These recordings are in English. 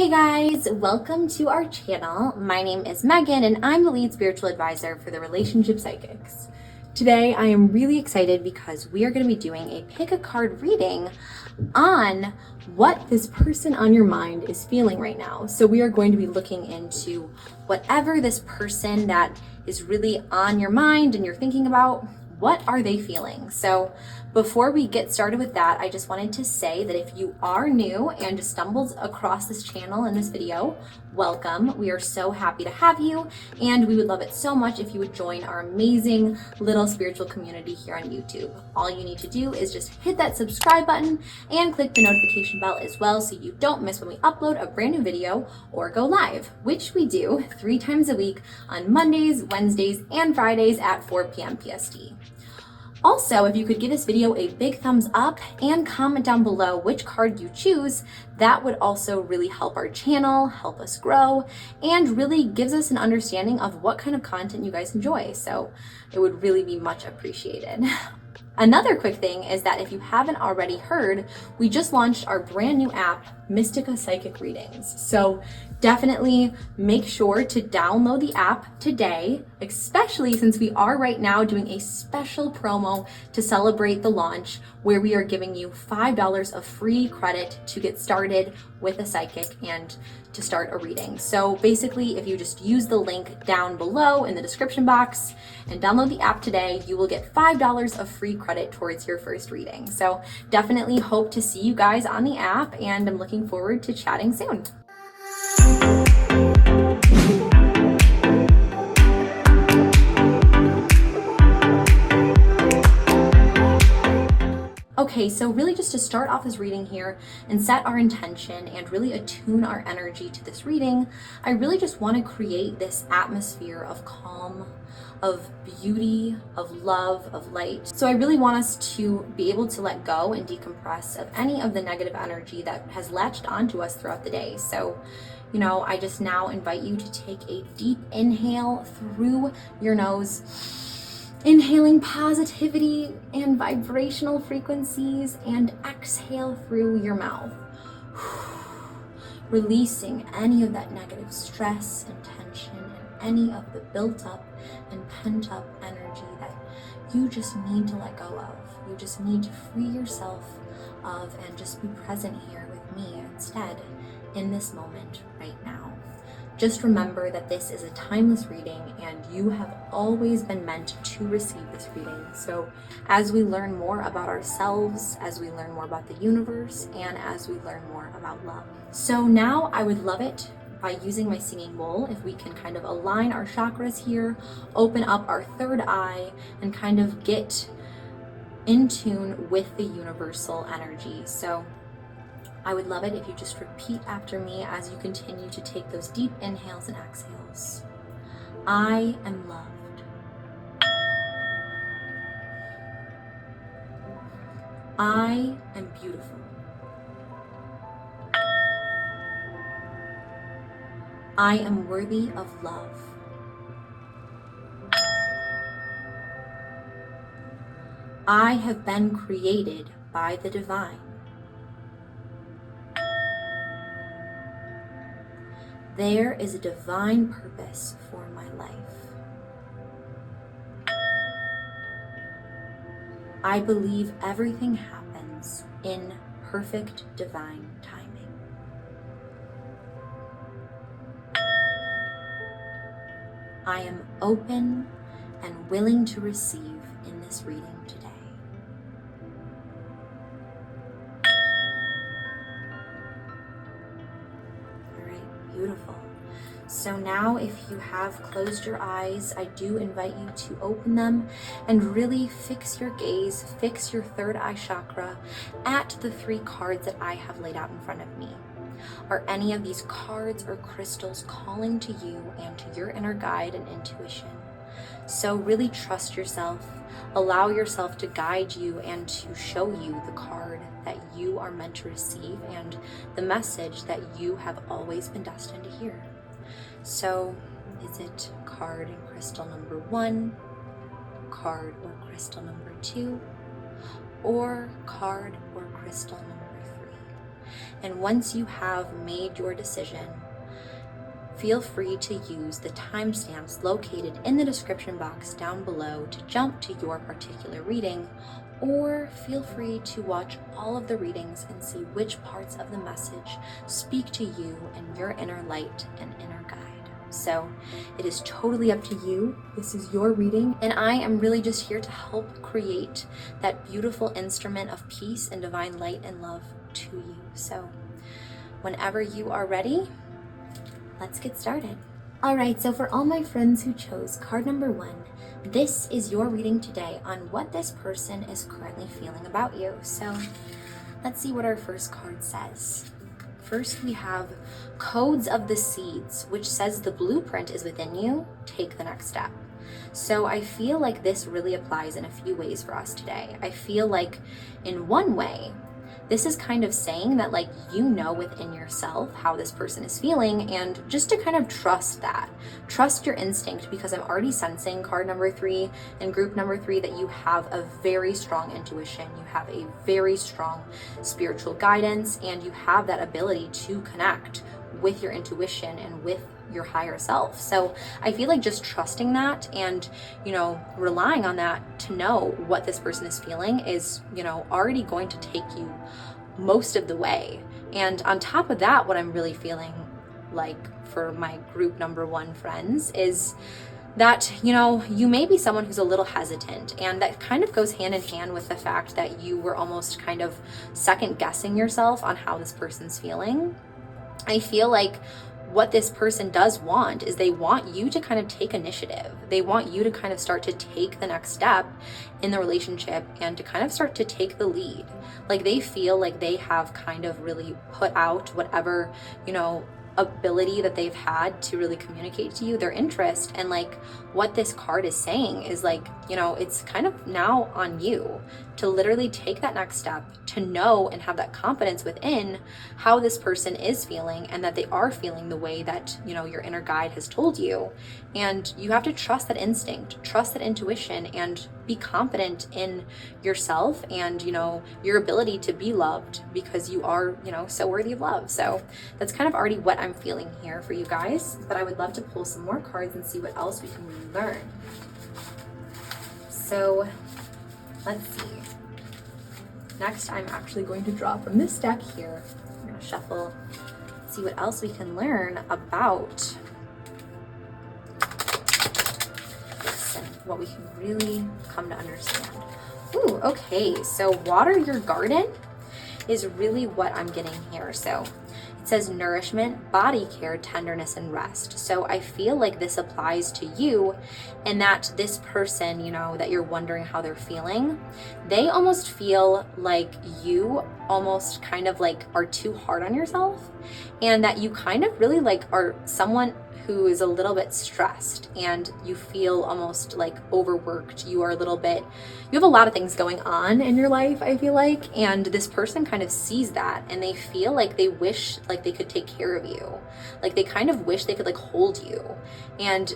Hey guys, welcome to our channel. My name is Megan and I'm the lead spiritual advisor for the Relationship Psychics. Today I am really excited because we are going to be doing a pick a card reading on what this person on your mind is feeling right now. So we are going to be looking into whatever this person that is really on your mind and you're thinking about, what are they feeling? So before we get started with that, I just wanted to say that if you are new and just stumbled across this channel and this video, welcome. We are so happy to have you, and we would love it so much if you would join our amazing little spiritual community here on YouTube. All you need to do is just hit that subscribe button and click the notification bell as well so you don't miss when we upload a brand new video or go live, which we do 3 times a week on Mondays, Wednesdays, and Fridays at 4 p.m. PST. Also, if you could give this video a big thumbs up and comment down below which card you choose, that would also really help our channel, help us grow, and really gives us an understanding of what kind of content you guys enjoy. So it would really be much appreciated. Another quick thing is that if you haven't already heard, we just launched our brand new app, Mystica Psychic Readings. So definitely make sure to download the app today, especially since we are right now doing a special promo to celebrate the launch where we are giving you $5 of free credit to get started with a psychic and to start a reading. So basically, if you just use the link down below in the description box and download the app today, you will get $5 of free credit towards your first reading. So definitely hope to see you guys on the app, and I'm looking forward to chatting soon. Okay, so really just to start off this reading here and set our intention and really attune our energy to this reading, I really just want to create this atmosphere of calm, of beauty, of love, of light. So I really want us to be able to let go and decompress of any of the negative energy that has latched onto us throughout the day. So, I just now invite you to take a deep inhale through your nose, inhaling positivity and vibrational frequencies, and exhale through your mouth, releasing any of that negative stress and tension and any of the built up and pent up energy that you just need to let go of. You just need to free yourself of and just be present here with me instead in this moment right now. Just remember that this is a timeless reading and you have always been meant to receive this reading. So as we learn more about ourselves, as we learn more about the universe, and as we learn more about love. So now I would love it by using my singing bowl if we can kind of align our chakras here, open up our third eye, and kind of get in tune with the universal energy. So I would love it if you just repeat after me as you continue to take those deep inhales and exhales. I am loved. I am beautiful. I am worthy of love. I have been created by the divine. There is a divine purpose for my life. I believe everything happens in perfect divine timing. I am open and willing to receive in this reading today. Beautiful. So now if you have closed your eyes, I do invite you to open them and really fix your gaze, fix your third eye chakra at the 3 cards that I have laid out in front of me. Are any of these cards or crystals calling to you and to your inner guide and intuition? So really trust yourself, allow yourself to guide you and to show you the card that you are meant to receive and the message that you have always been destined to hear. So is it card and crystal number 1, card or crystal number 2, or card or crystal number 3? And once you have made your decision, feel free to use the timestamps located in the description box down below to jump to your particular reading, or feel free to watch all of the readings and see which parts of the message speak to you and your inner light and inner guide. So it is totally up to you. This is your reading, and I am really just here to help create that beautiful instrument of peace and divine light and love to you. So whenever you are ready, let's get started. All right, so for all my friends who chose card number 1, this is your reading today on what this person is currently feeling about you. So let's see what our first card says. First, we have Codes of the Seeds, which says the blueprint is within you. Take the next step. So I feel like this really applies in a few ways for us today. I feel like in one way, this is kind of saying that, like, you know within yourself how this person is feeling, and just to kind of trust that. Trust your instinct, because I'm already sensing card number 3 and group number 3 that you have a very strong intuition, you have a very strong spiritual guidance, and you have that ability to connect with your intuition and with your higher self. So I feel like just trusting that and, relying on that to know what this person is feeling is, already going to take you most of the way. And on top of that, what I'm really feeling like for my group number 1 friends is that, you may be someone who's a little hesitant, and that kind of goes hand in hand with the fact that you were almost kind of second guessing yourself on how this person's feeling. I feel like what this person does want is they want you to kind of take initiative. They want you to kind of start to take the next step in the relationship and to kind of start to take the lead. Like, they feel like they have kind of really put out whatever, ability that they've had to really communicate to you their interest. And like, what this card is saying is like, it's kind of now on you to literally take that next step, to know and have that confidence within how this person is feeling, and that they are feeling the way that, your inner guide has told you. And you have to trust that instinct, trust that intuition, and be confident in yourself and, your ability to be loved, because you are, so worthy of love. So that's kind of already what I'm feeling here for you guys, but I would love to pull some more cards and see what else we can really learn. So let's see. Next, I'm actually going to draw from this deck here. I'm going to shuffle, see what else we can learn about this and what we can really come to understand. Ooh, okay, so water your garden is really what I'm getting here. So it says nourishment, body care, tenderness, and rest. So I feel like this applies to you, and that this person, that you're wondering how they're feeling, they almost feel like you almost kind of like are too hard on yourself, and that you kind of really like are someone who is a little bit stressed, and you feel almost like overworked. You are you have a lot of things going on in your life, I feel like, and this person kind of sees that, and they feel like they wish like they could take care of you. Like, they kind of wish they could like hold you and,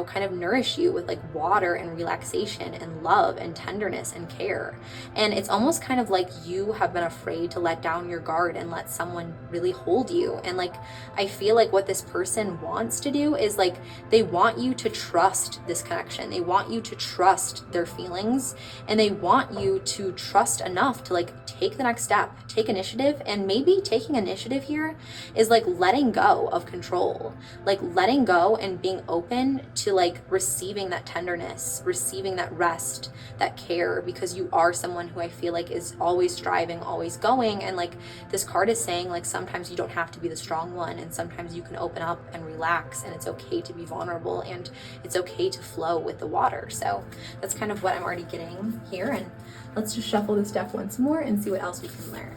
kind of nourish you with like water and relaxation and love and tenderness and care. And it's almost kind of like you have been afraid to let down your guard and let someone really hold you. And like, I feel like what this person wants to do is like, they want you to trust this connection. They want you to trust their feelings, and they want you to trust enough to like take the next step, take initiative. And maybe taking initiative here is like letting go of control, like letting go and being open to like receiving that tenderness, receiving that rest, that care, because you are someone who I feel like is always striving, always going. And like, this card is saying like, sometimes you don't have to be the strong one, and sometimes you can open up and relax, and it's okay to be vulnerable, and it's okay to flow with the water. So that's kind of what I'm already getting here. And let's just shuffle this deck once more and see what else we can learn.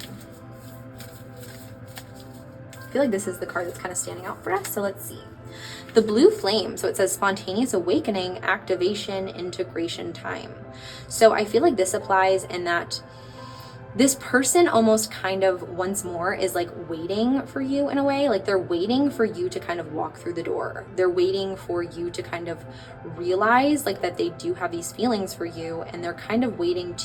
I feel like this is the card that's kind of standing out for us. So let's see. The blue flame. So it says spontaneous awakening, activation, integration time. So I feel like this applies in that this person almost kind of once more is like waiting for you in a way. Like, they're waiting for you to kind of walk through the door. They're waiting for you to kind of realize like that they do have these feelings for you, and they're kind of waiting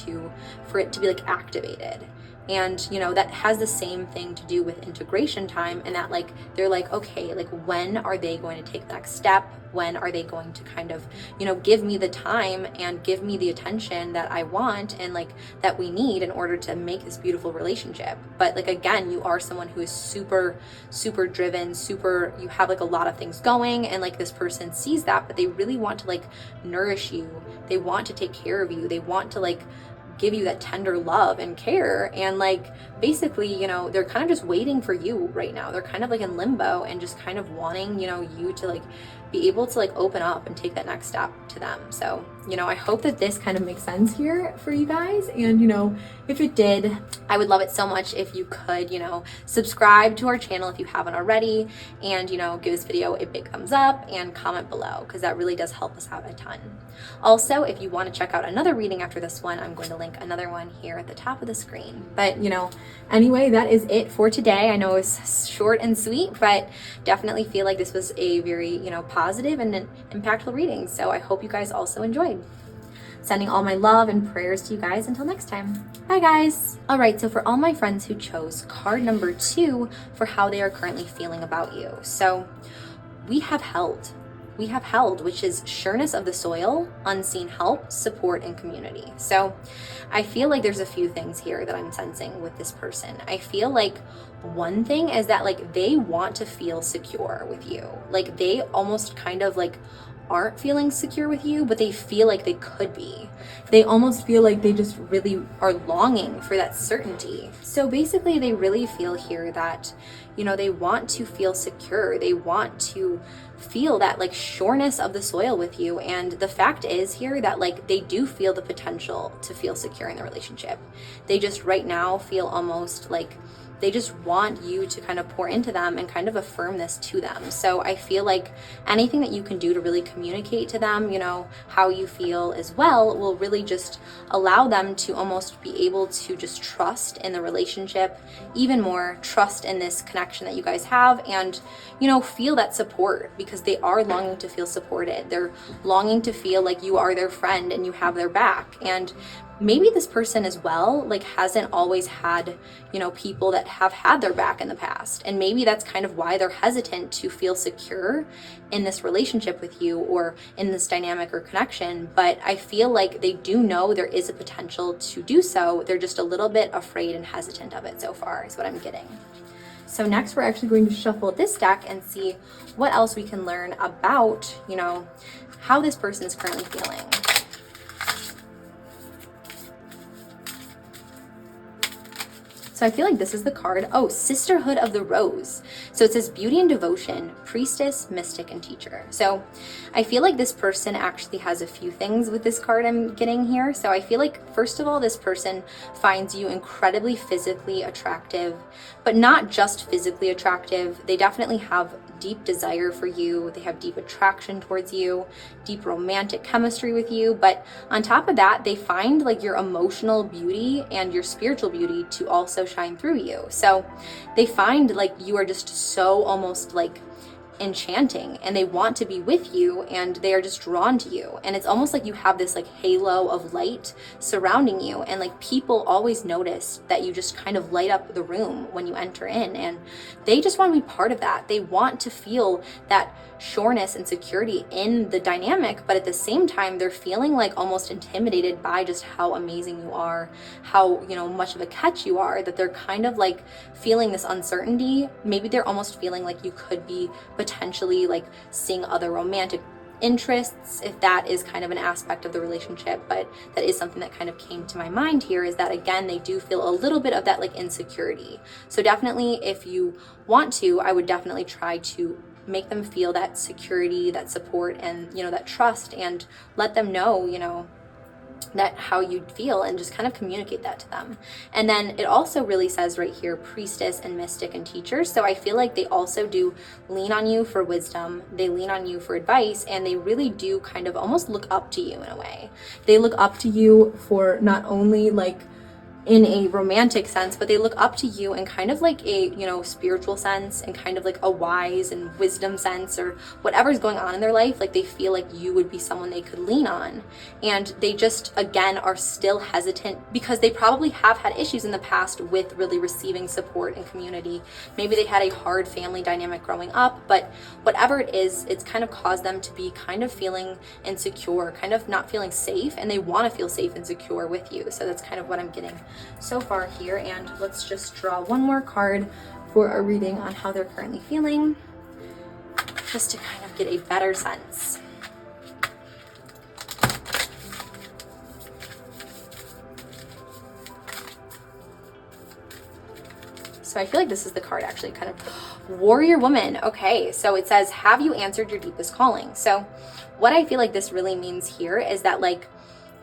for it to be like activated. And, you know, that has the same thing to do with integration time, and that like, they're like, okay, like when are they going to take the next step? When are they going to kind of, you know, give me the time and give me the attention that I want and like that we need in order to make this beautiful relationship? But like, again, you are someone who is super, super driven, you have like a lot of things going, and like this person sees that, but they really want to like nourish you. They want to take care of you. They want to like give you that tender love and care, and like basically, you know, they're kind of just waiting for you right now. They're kind of like in limbo and just kind of wanting, you know, you to like be able to like open up and take that next step to them. So, you know, I hope that this kind of makes sense here for you guys. And, you know, if it did, I would love it so much if you could, you know, subscribe to our channel if you haven't already, and, you know, give this video a big thumbs up and comment below, because that really does help us out a ton. Also, if you want to check out another reading after this one, I'm going to link another one here at the top of the screen. But, you know, anyway, that is it for today. I know it was short and sweet, but definitely feel like this was a very, you know, positive and an impactful reading. So I hope you guys also enjoyed. Sending all my love and prayers to you guys until next time. Bye guys. All right, so for all my friends who chose card number 2 for how they are currently feeling about you. So we have held, which is sureness of the soil, unseen help, support, and community. So I feel like there's a few things here that I'm sensing with this person. I feel like one thing is that like they want to feel secure with you. Like they almost kind of like aren't feeling secure with you, but they feel like they could be. They almost feel like they just really are longing for that certainty. So basically they really feel here that, you know, they want to feel secure. They want to feel that like sureness of the soil with you. And the fact is here that like they do feel the potential to feel secure in the relationship. They just right now feel almost like they just want you to kind of pour into them and kind of affirm this to them. So I feel like anything that you can do to really communicate to them, you know, how you feel as well, will really just allow them to almost be able to just trust in the relationship even more, trust in this connection that you guys have, and, you know, feel that support, because they are longing to feel supported. They're longing to feel like you are their friend and you have their back. And maybe this person as well, like hasn't always had, you know, people that have had their back in the past. And maybe that's kind of why they're hesitant to feel secure in this relationship with you or in this dynamic or connection. But I feel like they do know there is a potential to do so. They're just a little bit afraid and hesitant of it so far, is what I'm getting. So next we're actually going to shuffle this deck and see what else we can learn about, you know, how this person's currently feeling. So I feel like this is the card. Oh, Sisterhood of the Rose. So it says beauty and devotion, priestess, mystic, and teacher. So I feel like this person actually has a few things with this card I'm getting here. So I feel like, first of all, this person finds you incredibly physically attractive, but not just physically attractive. They definitely have deep desire for you. They have deep attraction towards you, deep romantic chemistry with you. But on top of that, they find like your emotional beauty and your spiritual beauty to also shine through you. So they find like you are just so almost like enchanting, and they want to be with you, and they are just drawn to you. And it's almost like you have this like halo of light surrounding you, and like people always notice that you just kind of light up the room when you enter in, and they just want to be part of that. They want to feel that sureness and security in the dynamic, but at the same time they're feeling like almost intimidated by just how amazing you are, how, you know, much of a catch you are, that they're kind of like feeling this uncertainty. Maybe they're almost feeling like you could be potentially like seeing other romantic interests, if that is kind of an aspect of the relationship. But that is something that kind of came to my mind here, is that again, they do feel a little bit of that like insecurity. So definitely, if you want to, I would definitely try to make them feel that security, that support, and, you know, that trust, and let them know, you know, that how you feel, and just kind of communicate that to them. And then it also really says right here, priestess and mystic and teacher. So I feel like they also do lean on you for wisdom. They lean on you for advice, and they really do kind of almost look up to you in a way. They look up to you for not only like in a romantic sense, but they look up to you in kind of like a, you know, spiritual sense and kind of like a wise and wisdom sense, or whatever's going on in their life. Like they feel like you would be someone they could lean on. And they just, again, are still hesitant because they probably have had issues in the past with really receiving support and community. Maybe they had a hard family dynamic growing up, but whatever it is, it's kind of caused them to be kind of feeling insecure, kind of not feeling safe, and they want to feel safe and secure with you. So that's kind of what I'm getting so far here. And let's just draw one more card for a reading on how they're currently feeling, just to kind of get a better sense. So I feel like this is the card actually, kind of warrior woman. Okay, so it says, have you answered your deepest calling? So what I feel like this really means here is that, like,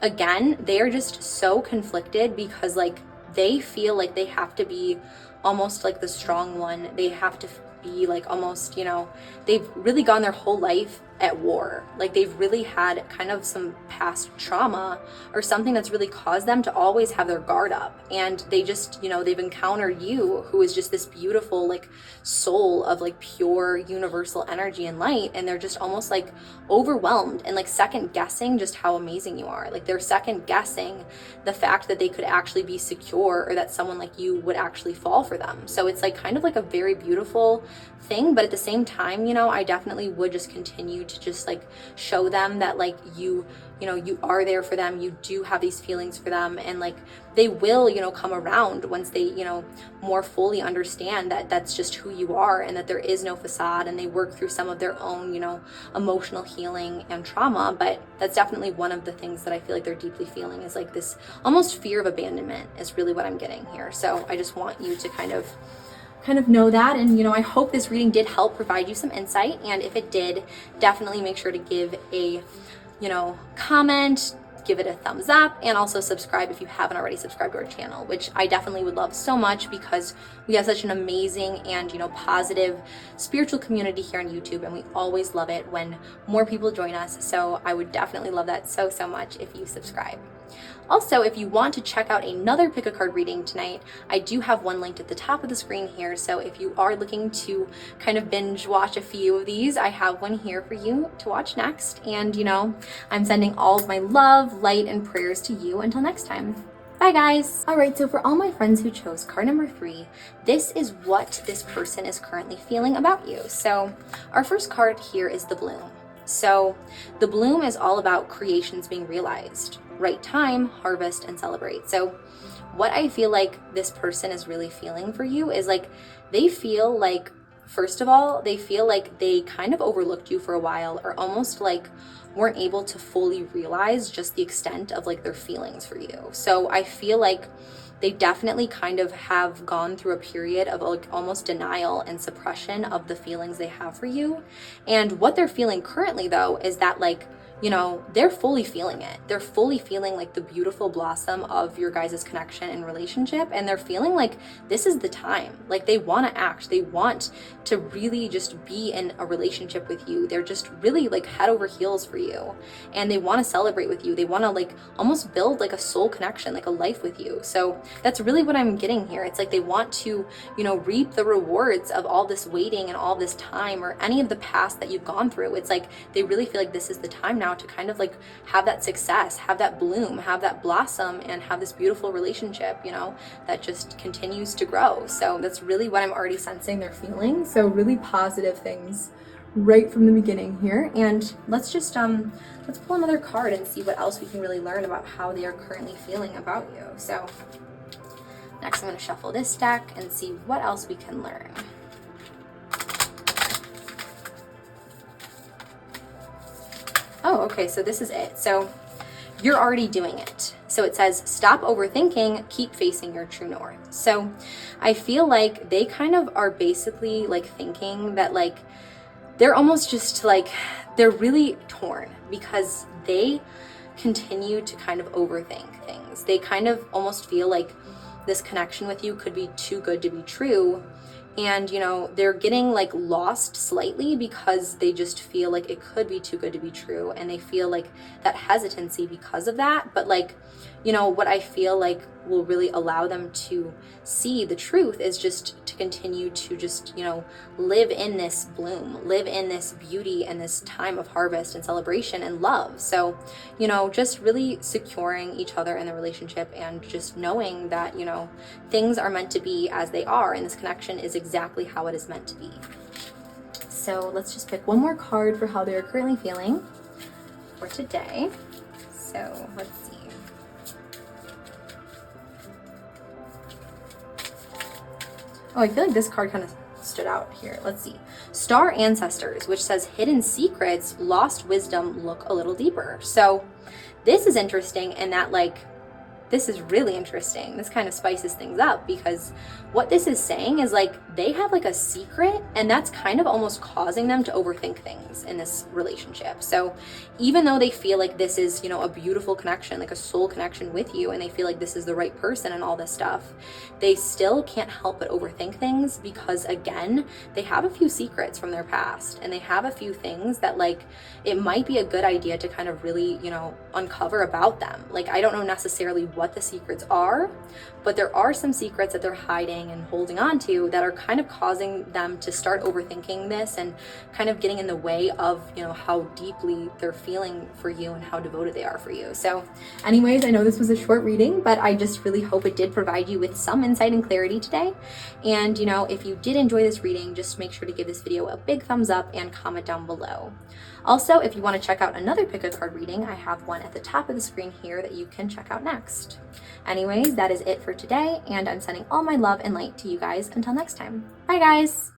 again, they are just so conflicted because like they feel like they have to be almost like the strong one. They have to be like almost, you know, they've really gone their whole life at war. Like they've really had kind of some past trauma or something that's really caused them to always have their guard up. And they just, you know, they've encountered you, who is just this beautiful like soul of like pure universal energy and light. And they're just almost like overwhelmed and like second guessing just how amazing you are. Like they're second guessing the fact that they could actually be secure, or that someone like you would actually fall for them. So it's like kind of like a very beautiful thing, but at the same time, you know, I definitely would just continue to just like show them that like you know, you are there for them, you do have these feelings for them, and like they will, you know, come around once they, you know, more fully understand that that's just who you are, and that there is no facade, and they work through some of their own, you know, emotional healing and trauma. But that's definitely one of the things that I feel like they're deeply feeling, is like this almost fear of abandonment is really what I'm getting here. So I just want you to kind of know that. And, you know, I hope this reading did help provide you some insight. And if it did, definitely make sure to give a, you know, comment, give it a thumbs up, and also subscribe if you haven't already subscribed to our channel, which I definitely would love so much, because we have such an amazing and, you know, positive spiritual community here on YouTube, and we always love it when more people join us. So I would definitely love that so much if you subscribe. Also, if you want to check out another pick a card reading tonight, I do have one linked at the top of the screen here. So if you are looking to kind of binge watch a few of these, I have one here for you to watch next. And, you know, I'm sending all of my love, light, and prayers to you until next time. Bye, guys. All right, so for all my friends who chose card number 3, this is what this person is currently feeling about you. So our first card here is the Bloom. So the Bloom is all about creations being realized. Right time, harvest, and celebrate. So what I feel like this person is really feeling for you is like, they feel like, first of all, they feel like they kind of overlooked you for a while, or almost like weren't able to fully realize just the extent of like their feelings for you. So I feel like they definitely kind of have gone through a period of like almost denial and suppression of the feelings they have for you. And what they're feeling currently, though, is that like, you know, they're fully feeling it. They're fully feeling like the beautiful blossom of your guys' connection and relationship. And they're feeling like this is the time. Like they want to act. They want to really just be in a relationship with you. They're just really like head over heels for you. And they want to celebrate with you. They want to like almost build like a soul connection, like a life with you. So that's really what I'm getting here. It's like they want to, you know, reap the rewards of all this waiting and all this time, or any of the past that you've gone through. It's like they really feel like this is the time now to kind of like have that success, have that bloom, have that blossom, and have this beautiful relationship, you know, that just continues to grow. So that's really what I'm already sensing they're feeling. So really positive things right from the beginning here. And let's just let's pull another card and see what else we can really learn about how they are currently feeling about you. So next I'm going to shuffle this deck and see what else we can learn. Oh, okay, so this is it. So you're already doing it. So it says, stop overthinking, keep facing your true north. So I feel like they kind of are basically like thinking that like, they're almost just like, they're really torn because they continue to kind of overthink things. They kind of almost feel like this connection with you could be too good to be true. And, you know, they're getting like lost slightly because they just feel like it could be too good to be true. And they feel like that hesitancy because of that. But like, you know, what I feel like will really allow them to see the truth is just to continue to just, you know, live in this bloom, live in this beauty and this time of harvest and celebration and love. So, you know, just really securing each other in the relationship and just knowing that, you know, things are meant to be as they are, and this connection is exactly how it is meant to be. So let's just pick one more card for how they're currently feeling for today. So let's see. Oh, I feel like this card kind of stood out here. Let's see. Star Ancestors, which says hidden secrets, lost wisdom, look a little deeper. So this is interesting in that, like, this is really interesting. This kind of spices things up, because what this is saying is like they have like a secret, and that's kind of almost causing them to overthink things in this relationship. So even though they feel like this is, you know, a beautiful connection, like a soul connection with you, and they feel like this is the right person and all this stuff, they still can't help but overthink things, because again, they have a few secrets from their past, and they have a few things that, like, it might be a good idea to kind of really, you know, uncover about them. Like, I don't know necessarily what the secrets are, but there are some secrets that they're hiding and holding on to that are kind of causing them to start overthinking this and kind of getting in the way of, you know, how deeply they're feeling for you and how devoted they are for you. So anyways, I know this was a short reading, but I just really hope it did provide you with some insight and clarity today. And, you know, if you did enjoy this reading, just make sure to give this video a big thumbs up and comment down below. Also, if you want to check out another pick a card reading, I have one at the top of the screen here that you can check out next. Anyways, that is it for today, and I'm sending all my love and light to you guys until next time. Bye guys!